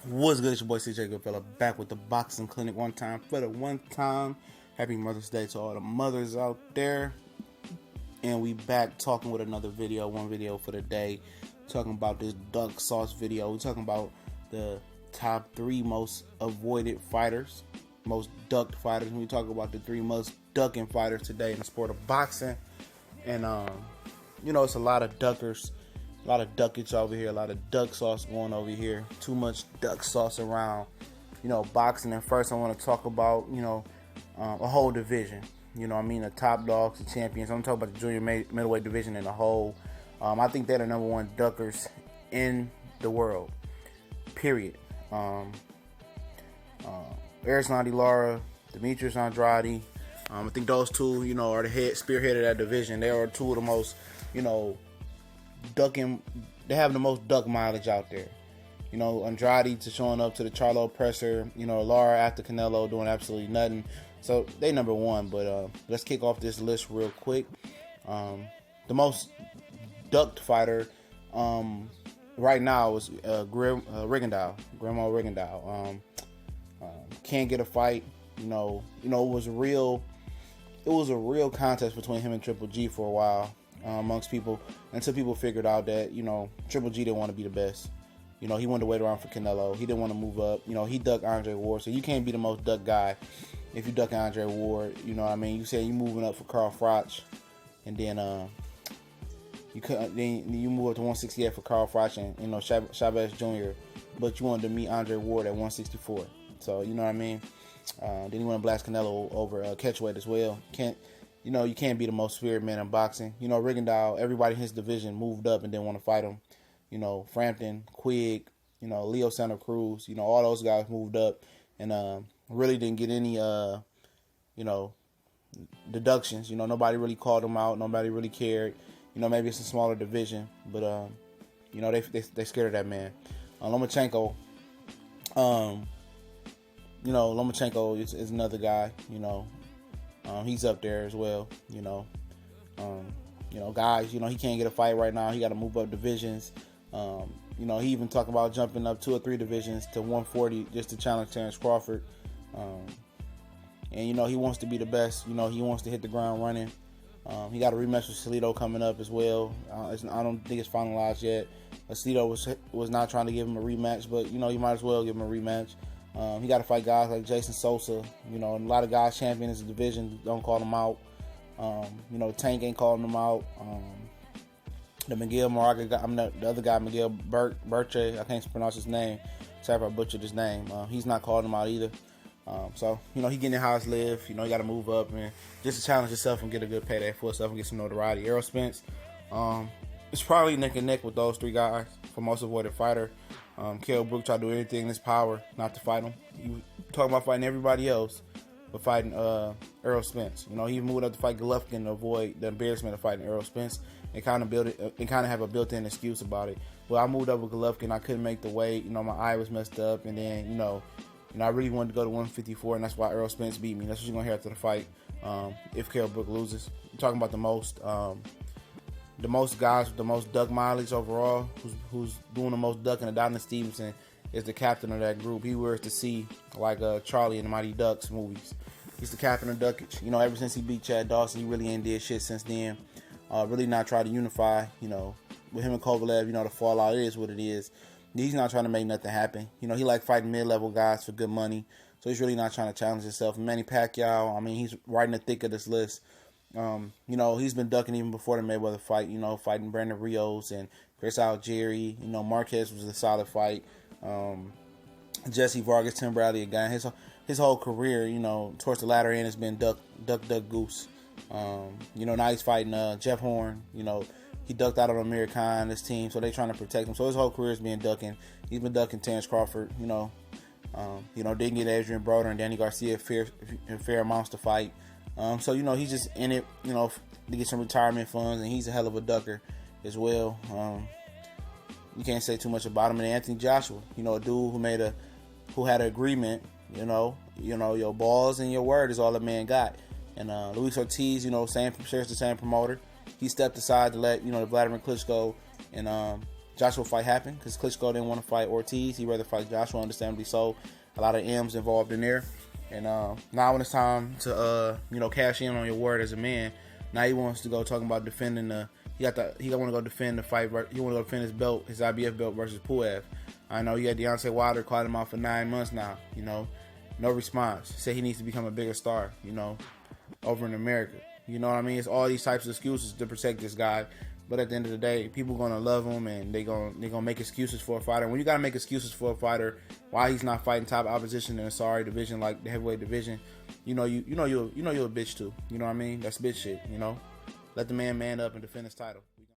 What's good? It's your boy CJ Goodfella back with the Boxing Clinic one time for the one time. Happy Mother's Day to all the mothers out there. And we back talking with another video, one video for the day. Talking about this duck sauce video. We're talking about the top 3 most avoided fighters, most ducked fighters. We talk about the 3 most ducking fighters today in the sport of boxing. And it's a lot of duckers. A lot of duckage over here, a lot of duck sauce going over here. Too much duck sauce around, boxing. And first I want to talk about, a whole division. The top dogs, the champions. I'm talking about the junior middleweight division in a whole. I think they're the number 1 duckers in the world, period. Erislandy Lara, Demetrius Andrade. I think those two, are the spearhead of that division. They are 2 of the most, ducking. They have the most duck mileage out there. Andrade to showing up to the Charlo presser. Lara after Canelo doing absolutely nothing. So they number 1. But let's kick off this list real quick. The most ducked fighter right now is Rigondeaux. Grandma Rigondeaux. Can't get a fight. It was a real contest between him and Triple G for a while. Amongst people, until people figured out that Triple G didn't want to be the best. He wanted to wait around for Canelo. He didn't want to move up. He ducked Andre Ward, so you can't be the most ducked guy if you duck Andre Ward. You say you moving up for Carl Froch, and then you move up to 168 for Carl Froch and Chavez Jr. But you wanted to meet Andre Ward at 164. So then you want to blast Canelo over catchweight as well. You can't be the most feared man in boxing. Rigondeaux, everybody in his division moved up and didn't want to fight him. Frampton, Quigg, Leo Santa Cruz, all those guys moved up and really didn't get any, deductions. Nobody really called them out. Nobody really cared. Maybe it's a smaller division, but, they scared of that man. Lomachenko, Lomachenko is another guy, he's up there as well, guys, he can't get a fight right now. He got to move up divisions. He even talked about jumping up 2 or 3 divisions to 140 just to challenge Terrence Crawford. And he wants to be the best. He wants to hit the ground running. He got a rematch with Salido coming up as well. I don't think it's finalized yet. Salido was not trying to give him a rematch, but you might as well give him a rematch. He got to fight guys like Jason Sosa. A lot of guys champions the division don't call him out. Tank ain't calling him out. The Miguel Moraga guy, the other guy, Miguel Berche, I can't pronounce his name. Sorry if I butchered his name. He's not calling him out either. So he getting in how it's live. He got to move up and just to challenge himself and get a good payday for himself and get some notoriety. Errol Spence, it's probably neck and neck with those 3 guys for most avoided fighter. Kell Brook tried to do anything in his power not to fight him. You talking about fighting everybody else, but fighting Errol Spence. He moved up to fight Golovkin to avoid the embarrassment of fighting Errol Spence and kind of have a built-in excuse about it. Well, I moved up with Golovkin. I couldn't make the weight. My eye was messed up, and then I really wanted to go to 154, and that's why Errol Spence beat me. That's what you're gonna hear after the fight. If Kell Brook loses, you're talking about the most guys with the most duck mileage overall, who's doing the most ducking. Adonis Stevenson is the captain of that group. He wears the C like Charlie in the Mighty Ducks movies. He's the captain of duckage. Ever since he beat Chad Dawson, he really ain't did shit since then. Really not try to unify. With him and Kovalev, the fallout is what it is. He's not trying to make nothing happen. He like fighting mid-level guys for good money. So he's really not trying to challenge himself. Manny Pacquiao, he's right in the thick of this list. He's been ducking even before the Mayweather fight, fighting Brandon Rios and Chris Algieri. Marquez was a solid fight. Jesse Vargas, Tim Bradley again. His whole career, towards the latter end has been duck, goose. Now he's fighting Jeff Horn. He ducked out on Amir Khan, this team, so they're trying to protect him. So his whole career has been ducking. He's been ducking Terrence Crawford, didn't get Adrian Broder and Danny Garcia fair amounts to fight. So he's just in it, to get some retirement funds, and he's a hell of a ducker as well. You can't say too much about him. And Anthony Joshua, a dude who had an agreement, your balls and your word is all a man got. And Luis Ortiz, shares the same promoter. He stepped aside to let Vladimir Klitschko and Joshua fight happen because Klitschko didn't want to fight Ortiz. He'd rather fight Joshua, understandably so. A lot of M's involved in there. And now when it's time to cash in on your word as a man, now he wants to go talking about defending he want to go defend the fight. He want to go defend his belt, his IBF belt versus Puev. I know you had Deontay Wilder called him out for 9 months now. No response. Say he needs to become a bigger star. Over in America. You know what I mean? It's all these types of excuses to protect this guy. But at the end of the day, people are gonna love him and they're gonna make excuses for a fighter. When you gotta make excuses for a fighter why he's not fighting top opposition in a sorry division like the heavyweight division, you're a bitch too. You know what I mean? That's bitch shit. Let the man up and defend his title.